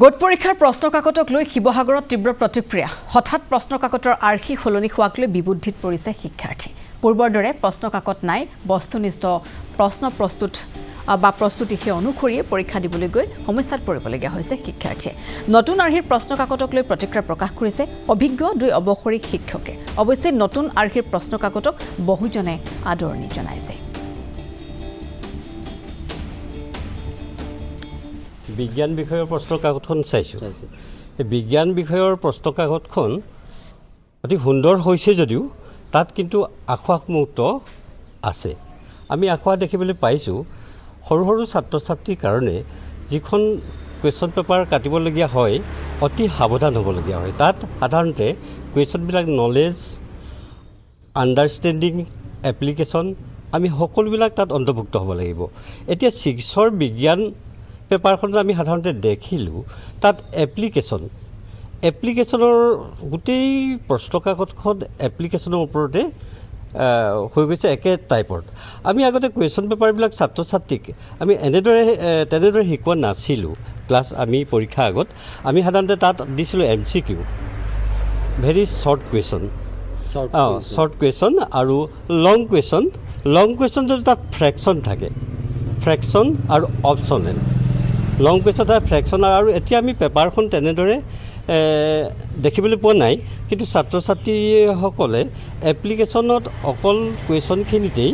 গোট পৰীক্ষাৰ প্ৰশ্ন কাকতক লৈ শিৱসাগৰত তীব্ৰ প্ৰতিক্ৰিয়া হঠাৎ প্ৰশ্ন কাকতৰ আৰ্হি খলনি হোৱাক লৈ বিবুদ্ধিত পৰিছে শিক্ষাৰ্থী পূৰ্বৰ দৰে প্ৰশ্ন কাকত নাই বস্তুনিষ্ঠ প্ৰশ্ন প্ৰস্তুতি অনুসৰি পৰীক্ষা দিবলৈ গৈ সমস্যাত পৰিবলগীয়া হৈছে শিক্ষাৰ্থীয়ে নতুন আৰ্হিৰ প্ৰশ্ন কাকতক লৈ প্ৰতিক্ৰিয়া প্ৰকাশ কৰিছে অভিজ্ঞ দুই অৱসৰী শিক্ষকে অৱশ্যে নতুন আৰ্হিৰ প্ৰশ্ন কাকতক বহুজনে আদৰণি জনাইছে বিজ্ঞান বিষয়ৰ প্ৰশ্ন কাকতখন চাইছোঁ বিজ্ঞান বিষয়ৰ প্ৰশ্ন কাকতখন অতি সুন্দৰ হৈছে যদিও তাত কিন্তু আখোৱা মুক্ত আছে আমি আখোৱা দেখিবলৈ পাইছোঁ সৰু সৰু ছাত্ৰ ছাত্ৰীৰ কাৰণে যিখন কুৱেশ্যন পেপাৰ কাটিবলগীয়া হয় অতি সাৱধান হ'বলগীয়া হয় তাত সাধাৰণতে কুৱেশ্যনবিলাক নলেজ আণ্ডাৰষ্টেণ্ডিং এপ্লিকেশ্যন আমি সকলোবিলাক তাত অন্তৰ্ভুক্ত হ'ব লাগিব এতিয়া 6ৰ বিজ্ঞান পেপাৰখন আমি সাধাৰণতে দেখিলোঁ তাত এপ্লিকেশ্যনৰ গোটেই প্ৰশ্ন কাকতখন এপ্লিকেশ্যনৰ ওপৰতে হৈ গৈছে একে টাইপৰ আমি আগতে কুৱেশ্যন পেপাৰবিলাক ছাত্ৰ ছাত্ৰীক আমি তেনেদৰে শিকোৱা নাছিলোঁ ক্লাছ আমি পৰীক্ষা আগত আমি সাধাৰণতে তাত দিছিলোঁ MCQ ভেৰি শ্বৰ্ট কুৱেশ্যন আৰু লং কুৱেশ্যন যদি তাত ফ্ৰেকশ্যন থাকে ফ্ৰেকশ্যন আৰু অপশ্যনেল লং কুৱেশ্যন ফ্ৰেকশ্যন আৰু এতিয়া আমি পেপাৰখন তেনেদৰে দেখিবলৈ পোৱা নাই কিন্তু ছাত্ৰ ছাত্ৰীসকলে এপ্লিকেশ্যনত অকল কুৱেশ্যনখিনিতেই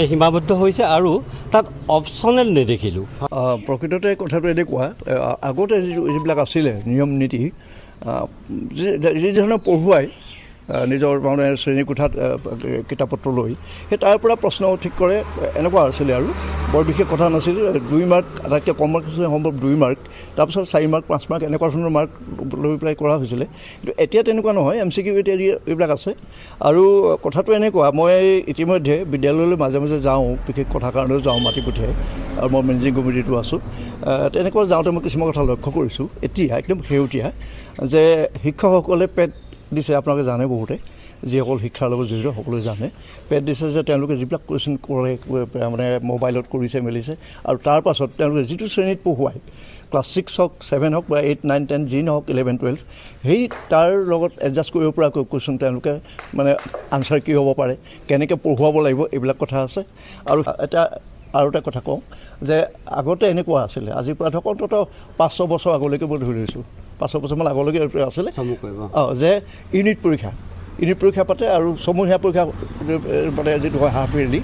সীমাবদ্ধ হৈছে আৰু তাত অপশ্যনেল নেদেখিলোঁ প্ৰকৃততে কথাটো এনেকুৱা আগতে যিবিলাক আছিলে নিয়ম নীতি যিধৰণে পঢ়ুৱাই নিজৰ মানে শ্ৰেণীকোঠাত কিতাপ পত্ৰ লৈ সেই তাৰ পৰা প্ৰশ্ন ঠিক কৰে এনেকুৱা আছিলে আৰু বৰ বিশেষ কথা নাছিল 2 মাৰ্ক আটাইতকৈ কম মাৰ্ক আছিলে সম্ভৱ 2 মাৰ্ক তাৰপিছত 4 মাৰ্ক 5 মাৰ্ক এনেকুৱা ধৰণৰ মাৰ্ক লৈ পেলাই কৰা হৈছিলে কিন্তু এতিয়া তেনেকুৱা নহয় MCQ এতিয়া এইবিলাক আছে আৰু কথাটো এনেকুৱা মই ইতিমধ্যে বিদ্যালয়লৈ মাজে মাজে যাওঁ বিশেষ কথাৰ কাৰণেও যাওঁ মাতি পঠিয়াই আৰু মই মেনেজিং কমিটিটো আছোঁ তেনেকুৱা যাওঁতে মই কিছুমান কথা লক্ষ্য কৰিছোঁ এতিয়া একদম শেহতীয়া যে শিক্ষকসকলে পেট দিছে আপোনালোকে জানে বহুতে যিসকল শিক্ষাৰ লগত জড়িত সকলোৱে জানে পেট দিছে যে তেওঁলোকে যিবিলাক কুৱেশ্যন কৰে মানে মোবাইলত কৰিছে মেলিছে আৰু তাৰ পাছত তেওঁলোকে যিটো শ্ৰেণীত পঢ়ুৱায় ক্লাছ 6 হওক 7 হওক বা 8 9 10 যি নহওক 11 12 সেই তাৰ লগত এডজাষ্ট কৰিব পৰাকৈ কুৱেশ্যন তেওঁলোকে মানে আনচাৰ কি হ'ব পাৰে কেনেকৈ পঢ়ুৱাব লাগিব এইবিলাক কথা আছে আৰু এটা কথা কওঁ যে আগতে এনেকুৱা আছিলে আজিৰ পৰা ধৰক অন্ততঃ 5-6 বছৰ আগলৈকে মই ধৰি লৈছোঁ 5 বছৰমান আগলৈকে আছিলে যে ইউনিট পৰীক্ষা পাতে আৰু সমূহীয়া পৰীক্ষা মানে যিটো হয় হাফ ইয়াৰলি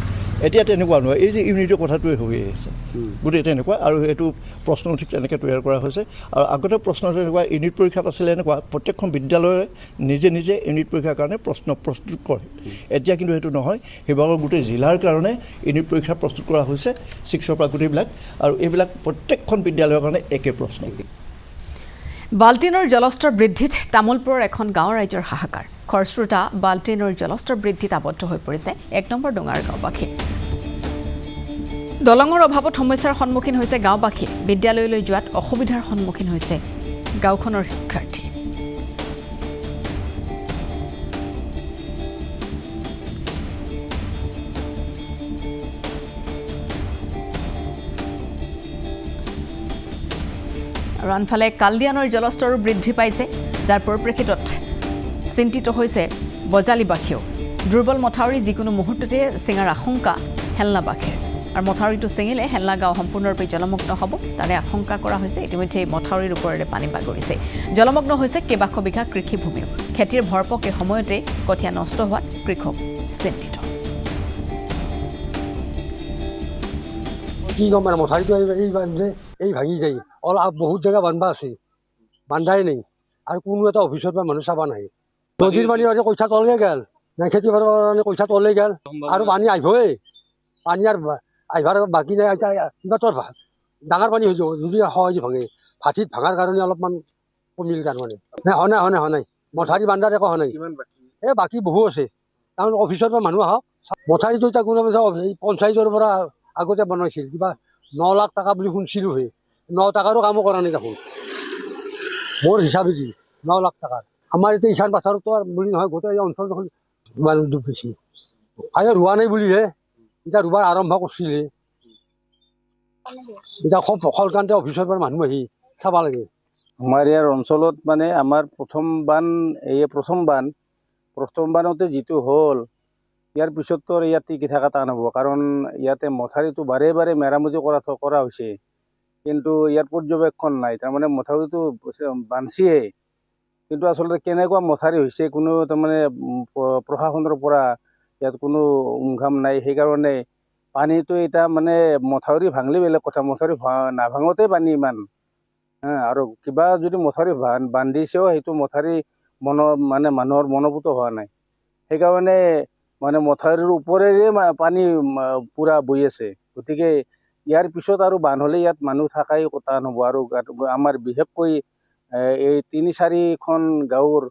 এতিয়া তেনেকুৱা নহয় এই যে ইউনিটৰ কথাটোৱে হৈ আছে গোটেই তেনেকুৱা আৰু এইটো প্ৰশ্ন ঠিক তেনেকৈ তৈয়াৰ কৰা হৈছে আৰু আগতে প্ৰশ্ন তেনেকুৱা ইউনিট পৰীক্ষাত আছিলে এনেকুৱা প্ৰত্যেকখন বিদ্যালয়ে নিজে ইউনিট পৰীক্ষাৰ কাৰণে প্ৰশ্ন প্ৰস্তুত কৰে এতিয়া কিন্তু সেইটো নহয় সেইভাগৰ গোটেই জিলাৰ কাৰণে ইউনিট পৰীক্ষা প্ৰস্তুত কৰা হৈছে 6ৰ পৰা গোটেইবিলাক আৰু এইবিলাক প্ৰত্যেকখন বিদ্যালয়ৰ কাৰণে একে প্ৰশ্ন বাল্টিনৰ জলস্তৰ বৃদ্ধিত তামোলপুৰৰ এখন গাঁৱৰ ৰাইজৰ হাহাকাৰ খৰস্ৰোতা বাল্টিনৰ জলস্তৰ বৃদ্ধিত আবদ্ধ হৈ পৰিছে 1 নম্বৰ ডোঙাৰ গাঁওবাসী দলঙৰ অভাৱত সমস্যাৰ সন্মুখীন হৈছে গাঁওবাসী বিদ্যালয়লৈ যোৱাত অসুবিধাৰ সন্মুখীন হৈছে গাঁওখনৰ শিক্ষাৰ্থী আৰু আনফালে কালদিয়ানৰ জলস্তৰো বৃদ্ধি পাইছে যাৰ পৰিপ্ৰেক্ষিতত চিন্তিত হৈছে বজালীবাসীও দুৰ্বল মথাউৰি যিকোনো মুহূৰ্ততে চিঙাৰ আশংকা হেলনাবাসীৰ আৰু মথাউৰিটো ছিঙিলে হেলনা গাঁও সম্পূৰ্ণৰূপে জলমগ্ন হ'ব তাৰে আশংকা কৰা হৈছে ইতিমধ্যে মথাউৰিৰ ওপৰেৰে পানী বাগৰিছে জলমগ্ন হৈছে কেইবাশ বিঘা কৃষিভূমিও খেতিৰ ভৰপক এই সময়তে কঠীয়া নষ্ট হোৱাত কৃষক চিন্তিত কি গম মথাউৰিটো এই ভাঙি যায় অলপ বহুত জেগা বান্ধবা আছে বান্ধাই নাই আৰু কোনো এটা অফিচত বা মানুহ চাবা নাই নদীৰ পানী আৰু কঠীয়া তললৈ গেল খেতি কৰাৰ কাৰণে কঠীয়া তললৈ গেল আৰু পানী আহিবই পানী আৰু আহিবাৰ বাকী নাই কিবা তোৰ ডাঙৰ পানী হৈ যাব যদি সহজ ভাঙে ভাটিত ভাঙাৰ কাৰণে অলপমান কমিল তাৰমানে নাই মথাউৰি বান্ধাৰ একো হোৱা নাই এই বাকী বহু আছে তাৰমানে অফিচৰ পৰা মানুহ আহক মথাউৰিটো এতিয়া কোনো পঞ্চায়তৰ পৰা আগতে বনাইছিল কিবা 9 লাখ টকা বুলি শুনিছিলোঁ 9 টাকাৰো কামো কৰা নাই দেখোন মোৰ হিচাপে কি 9 লাখ টকাৰ আমাৰ এতিয়া ইখান বাছাৰতো আৰু বুলি নহয় গোটেই অঞ্চল দেখোন ইমান দুখ বেছি আৰু ৰোৱা নাই বুলিহে এতিয়া ৰোৱাৰ আৰম্ভ কৰিছিলে এতিয়া খুব সলকান্তে অফিচৰ পৰা মানুহ আহি চাব লাগে আমাৰ ইয়াৰ অঞ্চলত মানে আমাৰ প্ৰথম বানতে যিটো হ'ল ইয়াৰ পিছততো ইয়াত টিকি থকা টান হ'ব, কাৰণ ইয়াতে মথাউৰিটো বাৰে বাৰে মেৰামতি কৰা হৈছে, কিন্তু ইয়াৰ পৰ্যবেক্ষণ নাই। তাৰমানে মথাউৰিটো বান্ধিয়ে, কিন্তু আচলতে কেনেকুৱা মথাউৰি হৈছে কোনো তাৰমানে প্ৰশাসনৰ পৰা ইয়াত কোনো উমঘাম নাই। সেইকাৰণে পানীটো এতিয়া মানে মথাউৰি ভাঙলি বেলেগ কথা, মথাউৰি নাভাঙোতে পানী ইমান আৰু কিবা যদি মথাউৰি বান্ধিছেও সেইটো মথাউৰি মানুহৰ মনোভূত হোৱা নাই। সেইকাৰণে মানে মথাউৰিৰ ওপৰেৰে পানী পূৰা বৈ আছে। গতিকে ইয়াৰ পিছত আৰু বান হ'লে ইয়াত মানুহ থকাই টান হ'ব। আৰু আমাৰ বিশেষকৈ এই ৩-৪খন গাঁৱৰ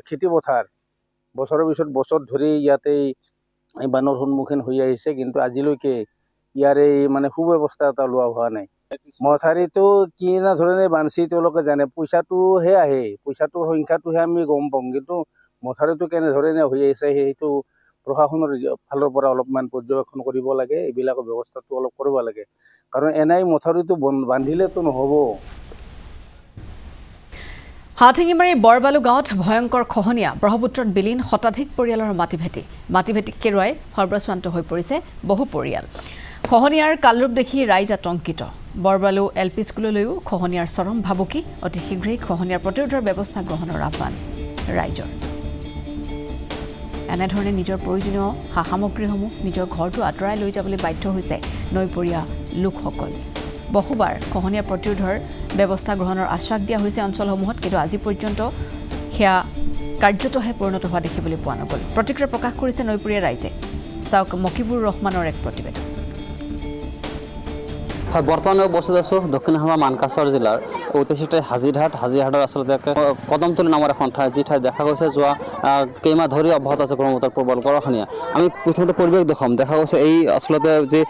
খেতিপথাৰ বছৰৰ পিছত বছৰ ধৰি ইয়াতে এই বানৰ সন্মুখীন হৈ আহিছে, কিন্তু আজিলৈকে ইয়াৰে মানে সুব্যৱস্থা এটা লোৱা হোৱা নাই। মথাউৰিটো কি ধৰণে বান্ধছি তেওঁলোকে জানে, পইচাটোহে আহে, পইচাটোৰ সংখ্যাটোহে আমি গম পাওঁ, কিন্তু মথাউৰিটো কেনেধৰণে হৈ আহিছে সেইটো প্ৰশাসনৰ ফালৰ পৰা অলপমান পৰ্যবেক্ষণ কৰিব লাগে, এইবিলাকৰ ব্যৱস্থাটো অলপ কৰিব লাগে, কাৰণ এনেই মথাউৰিটো বান্ধিলেতো নহ'ব। হাতশিঙিমাৰীৰ বৰবালু গাঁৱত ভয়ংকৰ খহনীয়া, ব্ৰহ্মপুত্ৰত বিলীন শতাধিক পৰিয়ালৰ মাটি ভেটি কেৰুৱাই সৰ্বস্বান্ত হৈ পৰিছে বহু পৰিয়াল। খহনীয়াৰ কালৰূপ দেখি ৰাইজ আতংকিত। বৰবালু LP স্কুললৈও খহনীয়াৰ চৰম ভাবুকি, অতি শীঘ্ৰেই খহনীয়াৰ প্ৰতিৰোধৰ ব্যৱস্থা গ্ৰহণৰ আহ্বান ৰাইজৰ। এনেধৰণে নিজৰ প্ৰয়োজনীয় সা সামগ্ৰীসমূহ নিজৰ ঘৰটো আঁতৰাই লৈ যাবলৈ বাধ্য হৈছে নৈপৰীয়া লোকসকল। বহুবাৰ খহনীয়া প্ৰতিৰোধৰ ব্যৱস্থা গ্ৰহণৰ আশ্বাস দিয়া হৈছে অঞ্চলসমূহত, কিন্তু আজি পৰ্যন্ত সেয়া কাৰ্যতহে পৰিণত হোৱা দেখিবলৈ পোৱা নগ'ল। প্ৰতিক্ৰিয়া প্ৰকাশ কৰিছে নৈপৰীয়া ৰাইজে। চাওক মকিবুৰ ৰহমানৰ এক প্ৰতিবেদন। হয়, বৰ্তমানে উপস্থিত আছোঁ দক্ষিণ অসমৰ মানকাছাৰ জিলাৰ ঐতিহাসিক ঠাই হাজিৰহাটৰ আচলতে কদমতলী নামৰ এখন ঠাই, যি ঠাই দেখা গৈছে যোৱা কেইমাহ ধৰি অব্যাহত আছে ব্ৰহ্মপুত্ৰৰ প্ৰবল গৰাখহনীয়া। আমি প্ৰথমতে পৰিৱেশ দেখা গৈছে এই আচলতে যি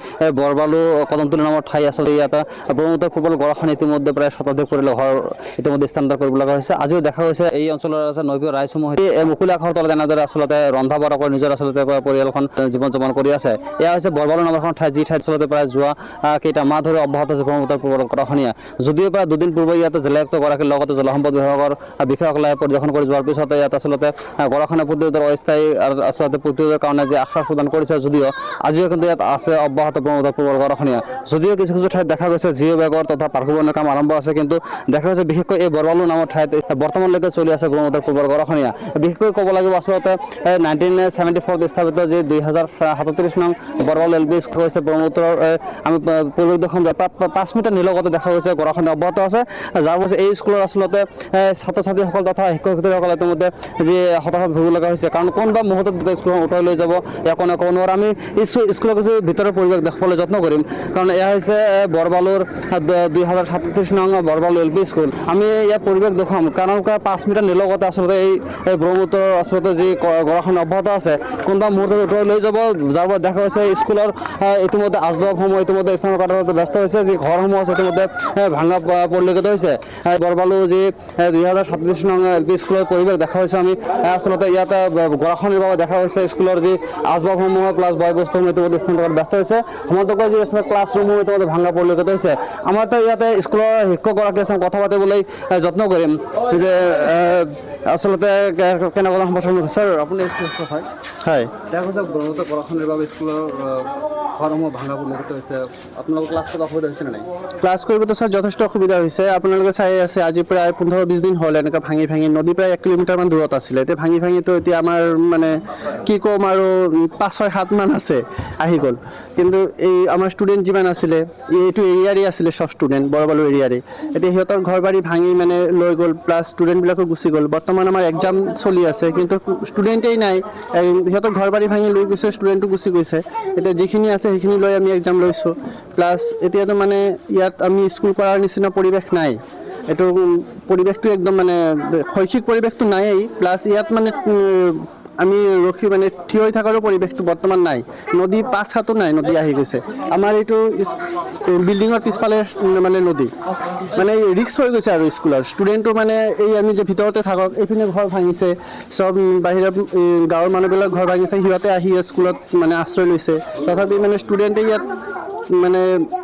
বৰবালু কদমতলী নামৰ ঠাই আচলতে ইয়াত ব্ৰহ্মপুত্ৰৰ প্ৰবল গৰাখহনীয়া ইতিমধ্যে প্ৰায় শতাধিক পৰিয়ালৰ ঘৰ ইতিমধ্যে স্থানান্তৰ কৰিব লগা হৈছে। আজিও দেখা গৈছে এই অঞ্চলৰ নৈপৰীয়া ৰাইজসমূহ এই মুকলি আকাশৰ তলত এনেদৰে আচলতে ৰন্ধা বঢ়া কৰি নিজৰ আচলতে পৰিয়ালখন জীৱন যাপন কৰি আছে। এয়া হৈছে বৰবালু নামৰ এখন ঠাই, যি ঠাইত আচলতে প্ৰায় যোৱা কেইটা মাহ ধৰি অব্যাহত আছে ব্ৰহ্মপুত্ৰৰ প্ৰবল গৰাখহনীয়া। যদিও প্ৰায় দুদিন পূৰ্বে ইয়াতে জেলায়ুক্তগৰাকীৰ লগতে জলসম্পদ বিভাগৰ বিষয়াসকলে পৰিদৰ্শন কৰি যোৱাৰ পিছতে ইয়াত আচলতে গৰাখহনীয়া প্ৰতিৰোধৰ অস্থায়ী আচলতে প্ৰতিৰোধৰ কাৰণে যি আশ্বাস প্ৰদান কৰিছে, যদিও আজিও কিন্তু ইয়াত আছে অব্যাহত ব্ৰহ্মপুত্ৰৰ প্ৰবল গৰাখহনীয়া। যদিও কিছু ঠাইত দেখা গৈছে জিঅ' বেগৰ তথা পাৰ্শ্ববৰণৰ কাম আৰম্ভ আছে, কিন্তু দেখা গৈছে বিশেষকৈ এই বৰবালু নামৰ ঠাইত বৰ্তমানলৈকে চলি আছে ব্ৰহ্মপুত্ৰৰ প্ৰবল গৰাখহনীয়া। বিশেষকৈ ক'ব লাগিব আচলতে 1974 স্থাপিত যি 2037 নং বৰবালু LP স্কুল হৈছে ব্ৰহ্মপুত্ৰৰ আমি পৰিৱেশ দেখোন 5 মিটাৰ নিলগতে দেখা গৈছে গৰাখহনীয়া অব্যাহত আছে, যাৰ পাছত এই স্কুলৰ আচলতে ছাত্ৰ ছাত্ৰীসকল তথা শিক্ষক-শিক্ষয়িত্ৰীসকল ইতিমধ্যে যি হতাশাত ভুগিব লগা হৈছে, কাৰণ কোনোবা মুহূৰ্তত স্কুলখন উঠাই লৈ যাব ইয়াক কোনো ক'ব নোৱাৰে। আমি স্কুলৰ কিছু ভিতৰৰ পৰিৱেশ দেখাবলৈ যত্ন কৰিম, কাৰণ এয়া হৈছে বৰবালুৰ 2037 নং বৰবালু LP স্কুল। আমি ইয়াৰ পৰিৱেশ দেখুৱাম, কাৰণ 5 মিটাৰ নিলগতে আচলতে এই ব্ৰহ্মপুত্ৰৰ আচলতে যি গৰাখহনীয়া অব্যাহত আছে, কোনোবা মুহূৰ্তত উঠাই লৈ যাব, যাৰ পৰা দেখা গৈছে স্কুলৰ ইতিমধ্যে আচবাবসমূহ ইতিমধ্যে স্থানৰ কৰাত ব্যস্ত হৈছে, যি ঘৰসমূহ আছে ইতিমধ্যে ভাঙা পৰিলক্ষিত হৈছে। বৰবালু যি 2037 নং LP স্কুলৰ পৰিৱেশ দেখা হৈছে, আমি আচলতে ইয়াত গৰাখহনীৰ বাবে দেখা হৈছে স্কুলৰ যি আচবাবসমূহ প্লাছ বয় বস্তুসমূহ ইতিমধ্যে স্থান কৰাত ব্যস্ত হৈছে। সমান্তৰালকৈ যি আচলতে ক্লাছৰুমসমূহ ইতিমধ্যে ভাঙা পৰিলক্ষিত হৈছে। আমাৰ ইয়াতে স্কুলৰ শিক্ষকগৰাকী আছে, কথা পাতিবলৈ যত্ন কৰিম যে আচলতে কেনেকুৱা সমস্যা। ছাৰ, আপুনি স্কুল হয়? হয়, দেখা গৈছে ব্ৰহ্মপুত্ৰ গৰাখহনীৰ বাবে স্কুলৰ ঘৰসমূহ ভাঙা পৰিলক্ষিত হৈছে। আপোনালোকৰ ক্লাছ কৰাত অসুবিধা হৈছেনে নাই? ক্লাছ কৰিবতো ছাৰ যথেষ্ট অসুবিধা হৈছে। আপোনালোকে চাই আছে আজি প্ৰায় 15-20 দিন হ'ল এনেকৈ ভাঙি নদী প্ৰায় 1 কিলোমিটাৰমান দূৰত আছিলে, এতিয়া ভাঙিতো এতিয়া আমাৰ মানে কি ক'ম আৰু 5-6-7 মান আছে আহি গ'ল। কিন্তু এই আমাৰ ষ্টুডেণ্ট যিমান আছিলে এইটো এৰিয়াৰে আছিলে, চব ষ্টুডেণ্ট বৰবালু এৰিয়াৰে, এতিয়া সিহঁতৰ ঘৰ বাৰী ভাঙি মানে লৈ গ'ল, প্লাছ ষ্টুডেণ্টবিলাকো গুচি গ'ল। বৰ্তমান আমাৰ এক্সাম চলি আছে, কিন্তু ষ্টুডেণ্টেই নাই, সিহঁতৰ ঘৰ বাৰী ভাঙি লৈ গৈছে, ষ্টুডেণ্টটো গুচি গৈছে। এতিয়া যিখিনি আছে সেইখিনি লৈ আমি এক্সাম লৈছোঁ, প্লাছ এতিয়াতো মানে ইয়াত আমি স্কুল কৰাৰ নিচিনা পৰিৱেশ নাই। এইটো পৰিৱেশটো একদম মানে শৈক্ষিক পৰিৱেশটো নায়েই, প্লাছ ইয়াত মানে আমি ৰখি মানে থিয় হৈ থকাৰো পৰিৱেশটো বৰ্তমান নাই। নদী 5 হাতো নাই, নদী আহি গৈছে। আমাৰ এইটো বিল্ডিঙৰ পিছফালে মানে নদী, মানে ৰিক্স হৈ গৈছে আৰু স্কুলৰ ষ্টুডেণ্টটো মানে এই আমি যে ভিতৰতে থাকক, এইপিনে ঘৰ ভাঙিছে, চব বাহিৰত গাঁৱৰ মানুহবিলাক ঘৰ ভাঙিছে, সিহঁতে আহি স্কুলত মানে আশ্ৰয় লৈছে, তথাপি মানে ষ্টুডেণ্টে ইয়াত মানে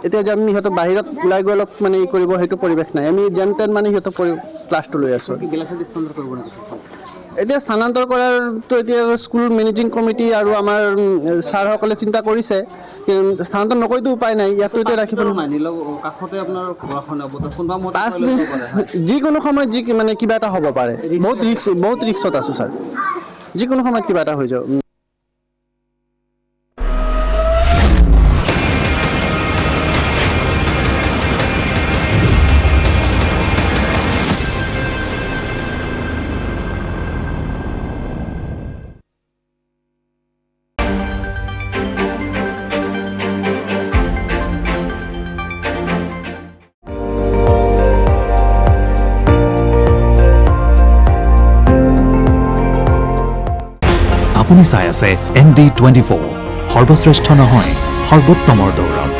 এতিয়া যে আমি সিহঁতক বাহিৰত ওলাই গৈ অলপ মানে ই কৰিব সেইটো পৰিৱেশ নাই আমি যেন তেন মানে সিহঁতক ক্লাছটো লৈ আছোঁ এতিয়া স্থানান্তৰ কৰাৰতো এতিয়া স্কুল মেনেজিং কমিটি আৰু আমাৰ ছাৰসকলে চিন্তা কৰিছে স্থানান্তৰ নকৰিতো উপায় নাই ইয়াতো এতিয়া ৰাখিব কাষতে আপোনাৰ ঘৰখন হ'ব কোনোবা মতে 5 মিনিট যিকোনো সময়ত মানে কিবা এটা হ'ব পাৰে বহুত ৰিক্সত আছোঁ ছাৰ যিকোনো সময়ত কিবা এটা হৈ যাব আপুনি চাই আছে ND24 সৰ্বশ্ৰেষ্ঠ নহয় সৰ্বোত্তমৰ দৌৰত